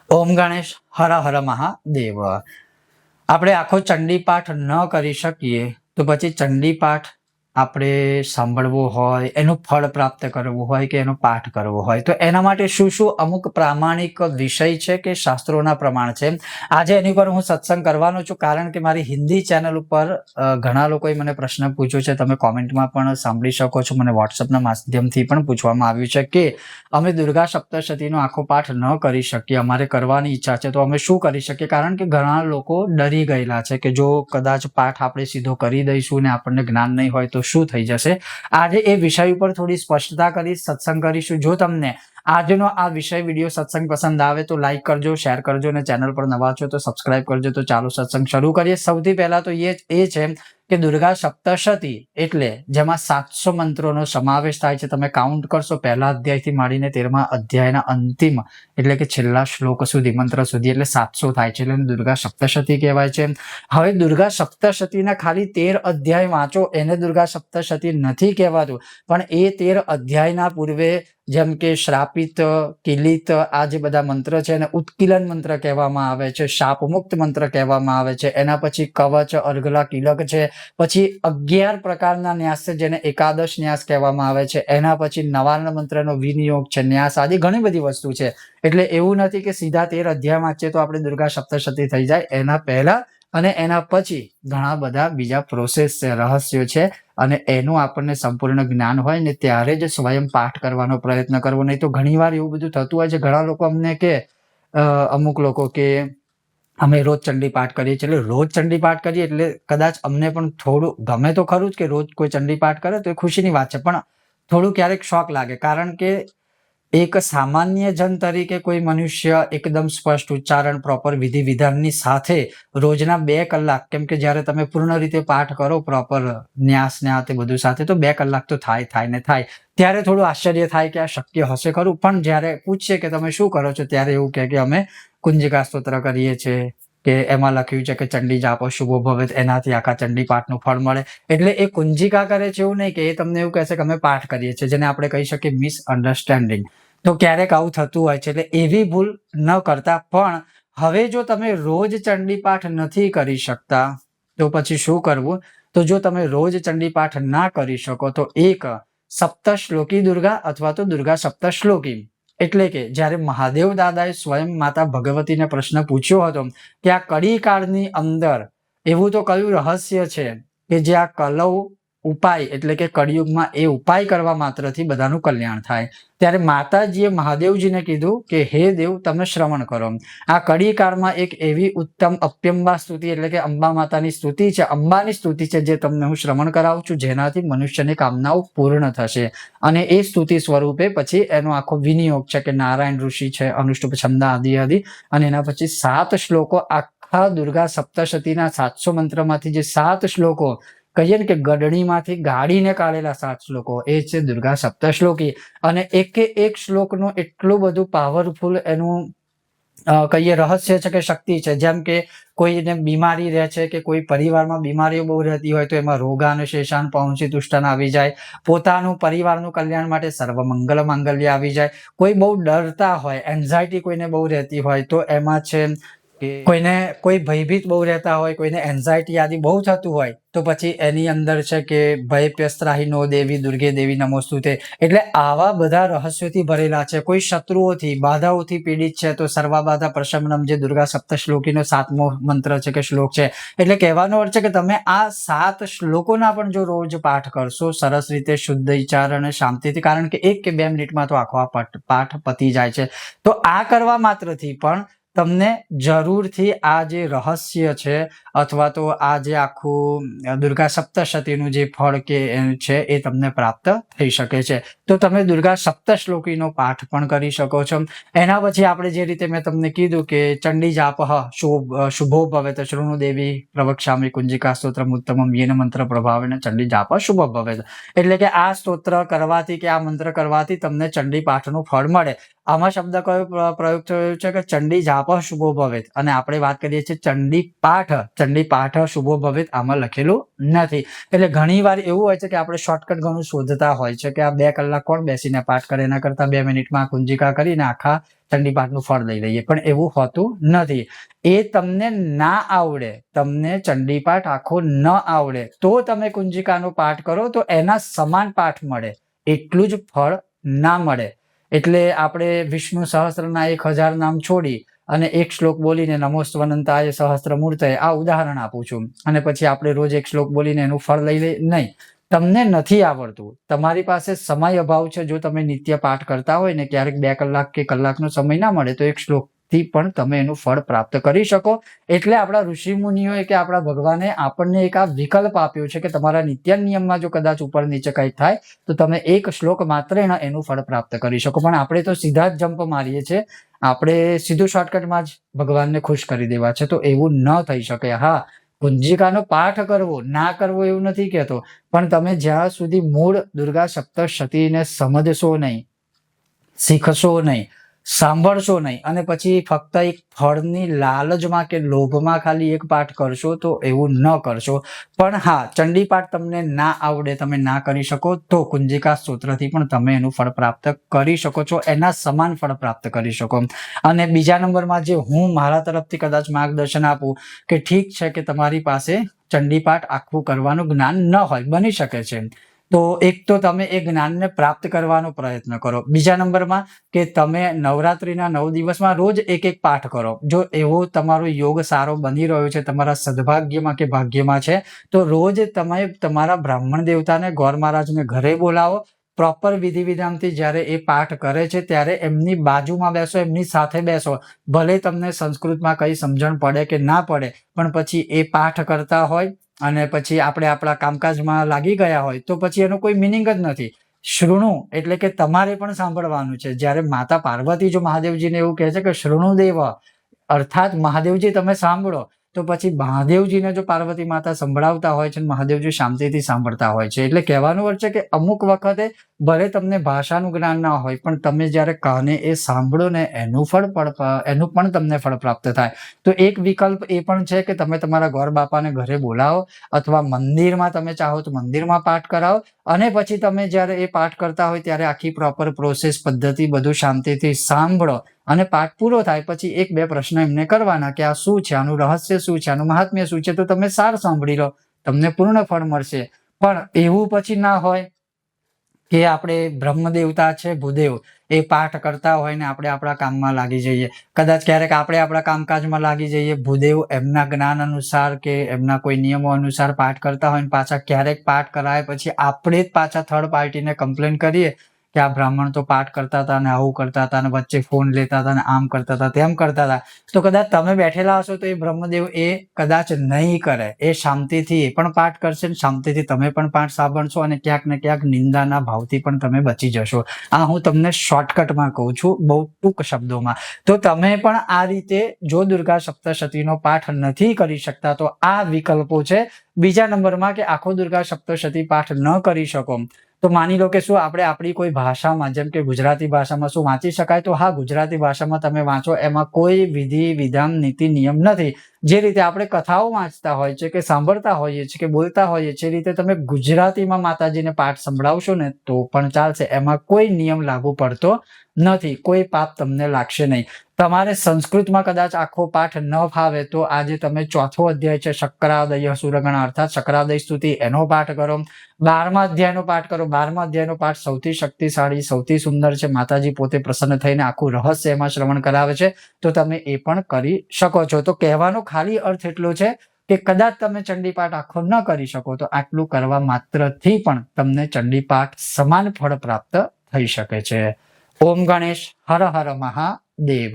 ઓમ ગણેશ હર હર મહાદેવ। આપણે આખો ચંડી પાઠ ન કરી શકીએ તો પછી ચંડી પાઠ આપણે સાંભળવો હોય, એનું ફળ પ્રાપ્ત કરવું હોય કે એનો પાઠ કરવો હોય તો એના માટે શું શું અમુક પ્રામાણિક વિષય છે કે શાસ્ત્રોના પ્રમાણ છે, આજે એની પર હું સત્સંગ કરવાનો છું। કારણ કે મારી હિન્દી ચેનલ ઉપર ઘણા લોકોએ મને પ્રશ્ન પૂછ્યો છે, તમે કોમેન્ટમાં પણ સાંભળી શકો છો, મને વોટ્સઅપના માધ્યમથી પણ પૂછવામાં આવ્યું છે કે અમે દુર્ગા સપ્તશતીનો આખો પાઠ ન કરી શકીએ, અમારે કરવાની ઈચ્છા છે તો અમે શું કરી શકીએ। કારણ કે ઘણા લોકો ડરી ગયેલા છે કે જો કદાચ પાઠ આપણે સીધો કરી દઈશું ને આપણને જ્ઞાન નહીં હોય તો શું થઈ જશે। આજે એ વિષય ઉપર થોડી સ્પષ્ટતા કરી સત્સંગ કરીશું। જો તમને આજનો આ વિષય વિડીયો સત્સંગ પસંદ આવે તો લાઈક કરજો, શેર કરજો અને ચેનલ પર નવા છો તો સબસ્ક્રાઇબ કરજો। તો ચાલો સત્સંગ શરૂ કરીએ। સૌથી પહેલા તો એ છે કે દુર્ગા સપ્તશતી એટલે જેમાં 700 મંત્રોનો સમાવેશ થાય છે। તમે કાઉન્ટ કરશો પહેલા અધ્યાયથી માંડીને 13મા અધ્યાયના અંતિમ એટલે કે છેલ્લા શ્લોક સુધી, મંત્ર સુધી એટલે 700 થાય છે, એટલે દુર્ગા સપ્તશતી કહેવાય છે। હવે દુર્ગા સપ્તશતીના ખાલી 13 અધ્યાય વાંચો એને દુર્ગા સપ્તશતી નથી કહેવાતું, પણ એ 13 અધ્યાયના પૂર્વે જેમ કે શ્રાપિત, કિલિત આ જે બધા મંત્ર છે એને ઉત્કીલન મંત્ર કહેવામાં આવે છે, શાપ મુક્ત મંત્ર કહેવામાં આવે છે, એના પછી કવચ, અર્ગલા, કિલક છે, પછી 11 પ્રકારના ન્યાસ છે જેને એકાદશ ન્યાસ કહેવામાં આવે છે, એના પછી નવાર્ણ મંત્રનો વિનિયોગ છે, ન્યાસ આદિ ઘણી બધી વસ્તુ છે। એટલે એવું નથી કે સીધા 13 અધ્યાય વાંચીએ તો આપણે દુર્ગા સપ્તશતી થઈ જાય, એના પહેલા અને એના પછી ઘણા બધા બીજા પ્રોસેસ છે, રહસ્યો છે, અને એનું આપણને સંપૂર્ણ જ્ઞાન હોય ને ત્યારે જ સ્વયં પાઠ કરવાનો પ્રયત્ન કરવો। નહીં તો ઘણીવાર એવું બધું થતું હોય છે, ઘણા લોકો અમને કે અમુક લોકો કે અમે રોજ ચંડી પાઠ કરીએ છીએ, એટલે રોજ ચંડી પાઠ કરીએ એટલે કદાચ અમને પણ થોડું ગમે તો ખરું જ કે રોજ કોઈ ચંડી પાઠ કરે તો એ ખુશીની વાત છે, પણ થોડું ક્યારેક શોખ લાગે। કારણ કે એક સામાન્ય જન તરીકે કોઈ મનુષ્ય એકદમ સ્પષ્ટ ઉચ્ચારણ, પ્રોપર વિધિ વિધાનની સાથે રોજના 2 કલાક, કેમ કે જ્યારે તમે પૂર્ણ રીતે પાઠ કરો પ્રોપર ન્યાસ ને આ તે બધું સાથે તો 2 કલાક તો થાય ને થાય, ત્યારે થોડું આશ્ચર્ય થાય કે આ શક્ય હશે ખરું। પણ જ્યારે પૂછીએ કે તમે શું કરો છો ત્યારે એવું કહે કે અમે કુંજિકા સ્તોત્ર કરીએ છીએ કે એમાં લખ્યું છે કે ચંડી જાપો શુભો ભવેત, એનાથી આખા ચંડી પાઠનું ફળ મળે। એટલે એ કુંજિકા કરે છે એવું નહીં કે એ તમને એવું કહેશે કે અમે પાઠ કરીએ છીએ, જેને આપણે કહી શકીએ મિસઅન્ડરસ્ટેન્ડિંગ। તો ક્યારેક આવું થતું હોય છે, એટલે એવી ભૂલ ન કરતા। પણ હવે જો તમે રોજ ચંડી પાઠ નથી કરી શકતા તો પછી શું કરવું? તો જો તમે રોજ ચંડી પાઠ ના કરી શકો તો એક સપ્તશ્લોકી દુર્ગા અથવા તો દુર્ગા સપ્તશ્લોકી, એટલે કે જ્યારે મહાદેવ દાદાએ સ્વયં માતા ભગવતીને પ્રશ્ન પૂછ્યો હતો કે આ કળી કાળની અંદર એવું તો કયું રહસ્ય છે કે જે આ કલૌ ઉપાય એટલે કે કળિયુગમાં એ ઉપાય કરવા માત્રથી બધાનું કલ્યાણ થાય, ત્યારે માતાજીએ મહાદેવજીને કીધું કે હે દેવ તમે શ્રવણ કરો, આ કળી કાળમાં એક એવી ઉત્તમ અપ્યંબા સ્તુતિ એટલે કે અંબા માતાની સ્તુતિ છે, અંબાની સ્તુતિ છે જે તમને હું શ્રવણ કરાવું છું, જેનાથી મનુષ્યની કામનાઓ પૂર્ણ થશે। અને એ સ્તુતિ સ્વરૂપે પછી એનો આખો વિનિયોગ છે કે નારાયણ ઋષિ છે, અનુષ્ટુપ છંદા આદિ, અને એના પછી 7 શ્લોકો આખા દુર્ગા સપ્તશતીના 700 મંત્રમાંથી જે 7 શ્લોકો કહીએ ને કે ગડણીમાંથી ગાડીને કાઢેલા 7 શ્લોકો એ છે દુર્ગા સપ્તશ્લોકી। અને એકે એક શ્લોકનું એટલું બધું પાવરફુલ એનું કહીએ રહસ્ય છે કે શક્તિ છે। જેમ કે કોઈને બીમારી રહે છે કે કોઈ પરિવારમાં બીમારીઓ બહુ રહેતી હોય તો એમાં રોગાન શેષાન પહોંચી તુષ્ટન આવી જાય, પોતાનું પરિવારનું કલ્યાણ માટે સર્વ મંગલ માંગલ્ય આવી જાય, કોઈ બહુ ડરતા હોય, એન્ઝાયટી કોઈને બહુ રહેતી હોય તો એમાં છે કે કોઈને કોઈ ભયભીત બહુ રહેતા હોય, કોઈને એન્ઝાયટી આદિ બહુ થતું હોય તો પછી એની અંદર છે કે ભય પ્યસ્ત્રાહિનો દેવી દુર્ગે દેવી નમોસ્તુતે, એટલે આવા બધા રહસ્યોથી ભરેલા છે। કોઈ શત્રુઓથી બાધાઓથી પીડિત છે તો સર્વા બાધા પ્રશમનમ જે દુર્ગા સપ્તશ્લોકીનો 7મો મંત્ર છે કે શ્લોક છે, એટલે કહેવાનો અર્થ છે કે તમે આ 7 શ્લોકોના પણ જો રોજ પાઠ કરશો સરસ રીતે શુદ્ધ વિચાર અને શાંતિથી, કારણ કે 1 કે 2 મિનિટમાં તો આખો આ પાઠ પતી જાય છે, તો આ કરવા માત્રથી પણ તમને જરૂરથી આ જે રહસ્ય છે અથવા તો આ જે આખું દુર્ગા સપ્તશતીનું જે ફળ કે છે એ તમને પ્રાપ્ત થઈ શકે છે। તો તમે દુર્ગા સપ્તશ્લોકીનો પાઠ પણ કરી શકો છો। એના પછી આપણે જે રીતે મેં તમને કીધું કે ચંડી જાપ શુભો ભવેત શૃણુ દેવી પ્રવક્ષ્યામિ કુંજિકા સ્તોત્રમ ઉત્તમમ યેન મંત્ર પ્રભાવેન ચંડી જાપ શુભ ભવેત, એટલે કે આ સ્તોત્ર કરવાથી કે આ મંત્ર કરવાથી તમને ચંડી પાઠનું ફળ મળે। આમાં શબ્દ કયો પ્રયોગ થયો છે કે ચંડી જાપ શુભો ભવેત, અને આપણે વાત કરીએ છીએ ચંડી પાઠ શુભો ભવેત, આમાં લખેલું નથી. એટલે ઘણી વાર એવું હોય છે કે આપણે શોર્ટકટ ઘણું શોધતા હોય છે કે આ 2 કલાક કોણ બેસીને પાઠ કરે, એના કરતા 2 મિનિટમાં કુંજિકા કરીને આખા ચંડી પાઠનું ફળ લઈ લઈએ. પણ એવું હોતું નથી. એ તમને ના આવડે, તમને ચંડી પાઠ આખો ન આવડે તો તમે કુંજિકાનો પાઠ કરો તો એના સમાન પાઠ મળે, એટલું જ ફળ ના મળે. એટલે આપણે વિષ્ણુ સહસ્ત્રના 1000 નામ છોડી અને એક શ્લોક બોલીને નમોસ્ત્વનંતાય સહસ્ત્રમૂર્તય, આ ઉદાહરણ આપું છું, અને પછી આપણે રોજ એક શ્લોક બોલીને એનું ફળ લઈ લે, નહીં. તમને નથી આવડતું, તમારી પાસે સમય અભાવ છે. જો તમે નિત્ય પાઠ કરતા હોય ને ક્યારેક 2 કલાક કે કલાકનો સમય ના મળે તો એક શ્લોકથી પણ તમે એનું ફળ પ્રાપ્ત કરી શકો. એટલે આપણા ઋષિ મુનિઓએ કે આપણા ભગવાને આપણને એક આ વિકલ્પ આપ્યો છે કે તમારા નિત્ય નિયમમાં જો કદાચ ઉપર નીચે કંઈક થાય તો તમે એક શ્લોક માત્ર એનું ફળ પ્રાપ્ત કરી શકો. પણ આપણે તો સીધા જ જમ્પ મારીએ છીએ, આપણે સીધું શોર્ટકટમાં જ ભગવાનને ખુશ કરી દેવા છે. તો એવું ન થઈ શકે. હા, કુંજિકાનો પાઠ કરવો ના કરવો એવું નથી કહેતો, પણ તમે જ્યાં સુધી મૂળ દુર્ગા સપ્તશતીને સમજશો નહીં, શીખશો નહીં, સાંભળશો નહીં, અને પછી ફક્ત એક ફળની લાલચમાં કે લોભમાં ખાલી એક પાઠ કરશો તો એવું ન કરશો. પણ હા, ચંડી પાઠ તમને ના આવડે, તમે ના કરી શકો તો કુંજિકા સ્તોત્રથી પણ તમે એનું ફળ પ્રાપ્ત કરી શકો છો, એના સમાન ફળ પ્રાપ્ત કરી શકો. અને બીજા નંબરમાં જે હું મારા તરફથી કદાચ માર્ગદર્શન આપું કે ઠીક છે કે તમારી પાસે ચંડી પાઠ આખું કરવાનું જ્ઞાન ન હોય, બની શકે છે, તો એક તો તમે એ જ્ઞાનને પ્રાપ્ત કરવાનો પ્રયત્ન કરો. બીજા નંબરમાં કે તમે નવરાત્રીના 9 દિવસમાં રોજ એક પાઠ કરો. જો એવો તમારો યોગ સારો બની રહ્યો છે, તમારા સદભાગ્યમાં કે ભાગ્યમાં છે, તો રોજ તમે તમારા બ્રાહ્મણ દેવતાને, ગોર મહારાજને ઘરે બોલાવો. પ્રોપર વિધિ વિધાનથી જ્યારે એ પાઠ કરે છે ત્યારે એમની બાજુમાં બેસો, એમની સાથે બેસો. ભલે તમને સંસ્કૃતમાં કઈ સમજણ પડે કે ના પડે, પણ પછી એ પાઠ કરતા હોય અને પછી આપણે આપણા કામકાજમાં લાગી ગયા હોય તો પછી એનો કોઈ મિનિંગ જ નથી. શૃણુ એટલે કે તમારે પણ સાંભળવાનું છે. જ્યારે માતા પાર્વતી જો મહાદેવજીને એવું કહે છે કે શૃણુદેવ, અર્થાત મહાદેવજી તમે સાંભળો, તો પછી મહાદેવજીને જો પાર્વતી માતા સંભળાવતા હોય છે, મહાદેવજી શાંતિથી સાંભળતા હોય છે. એટલે કહેવાનું અર્થ છે કે અમુક વખતે ભલે તમને ભાષાનું જ્ઞાન ના હોય, પણ તમે જ્યારે કાને એ સાંભળો ને એનું પણ તમને ફળ પ્રાપ્ત થાય. તો એક વિકલ્પ એ પણ છે કે તમે તમારા ગોર બાપાને ઘરે બોલાવો, અથવા મંદિરમાં તમે ચાહો તો મંદિરમાં પાઠ કરાવો, અને પછી તમે જ્યારે એ પાઠ કરતા હોય ત્યારે આખી પ્રોપર પ્રોસેસ, પદ્ધતિ બધું શાંતિથી સાંભળો. અને પાઠ પૂરો થાય પછી 1-2 પ્રશ્ન એમને કરવાના કે આ શું છે, આનું રહસ્ય શું છે, આનું મહાત્મ્ય શું છે, તો તમે સાર સાંભળી લો, તમને પૂર્ણ ફળ મળશે. પણ એવું પછી ના હોય કે આપણે બ્રહ્મ દેવતા છે ભૂદેવ, એ પાઠ કરતા હોય ને આપણે આપણા કામમાં લાગી જઈએ. કદાચ ક્યારેક આપણે આપણા કામકાજમાં લાગી જઈએ, ભૂદેવ એમના જ્ઞાન અનુસાર કે એમના કોઈ નિયમો અનુસાર પાઠ કરતા હોય, ને પાછા ક્યારેક પાઠ કરાય પછી આપણે જ પાછા થર્ડ પાર્ટીને કમ્પ્લેન કરીએ કે આ બ્રાહ્મણ તો પાઠ કરતા હતા ને આવું કરતા હતા ને વચ્ચે ફોન લેતા હતા ને આમ કરતા હતા, તેમ કરતા હતા, તો કદાચ તમે બેઠેલા હશો તો એ બ્રહ્મદેવ એ કદાચ નહીં કરે. એ શાંતિથી એ પણ પાઠ કરશે, શાંતિથી તમે પણ પાઠ સાંભળશો, અને ક્યાંક ને ક્યાંક નિંદાના ભાવથી પણ તમે બચી જશો. આ હું તમને શોર્ટકટમાં કહું છું, બહુ ટૂંક શબ્દોમાં. તો તમે પણ આ રીતે જો દુર્ગા સપ્તશતીનો પાઠ નથી કરી શકતા તો આ વિકલ્પો છે. બીજા નંબરમાં કે આખો દુર્ગા સપ્તશતી પાઠ ન કરી શકો તો માની લો કે શું આપણે આપણી કોઈ ભાષામાં, જેમ કે ગુજરાતી ભાષામાં શું વાંચી શકાય, તો હા, ગુજરાતી ભાષામાં તમે વાંચો, એમાં કોઈ વિધિ વિધાન નીતિ નિયમ નથી. જે રીતે આપણે કથાઓ વાંચતા હોય છે કે સાંભળતા હોઈએ છીએ કે બોલતા હોઈએ છીએ, એ રીતે તમે ગુજરાતીમાં માતાજીને પાઠ સંભળાવશો ને તો પણ ચાલશે. એમાં કોઈ નિયમ લાગુ પડતો નથી, કોઈ પાપ તમને લાગશે નહીં. તમારે સંસ્કૃતમાં કદાચ આખો પાઠ ન ફાવે તો આજે તમે 4થો અધ્યાય છે શક્રાદય સુરગણા, અર્થાત શક્રાદય સ્તુતિ, એનો પાઠ કરો. 12મા અધ્યાયનો પાઠ કરો. 12મા અધ્યાયનો પાઠ સૌથી શક્તિશાળી, સૌથી સુંદર છે. માતાજી પોતે પ્રસન્ન થઈને આખું રહસ્ય એમાં શ્રવણ કરાવે છે, તો તમે એ પણ કરી શકો છો. તો કહેવાનો ખાલી અર્થ એટલો છે કે કદાચ તમે ચંડીપાઠ આખો ન કરી શકો તો આટલું કરવા માત્રથી પણ તમને ચંડીપાઠ સમાન ફળ પ્રાપ્ત થઈ શકે છે. ઓમ ગણેશ, હર હર મહાદેવ.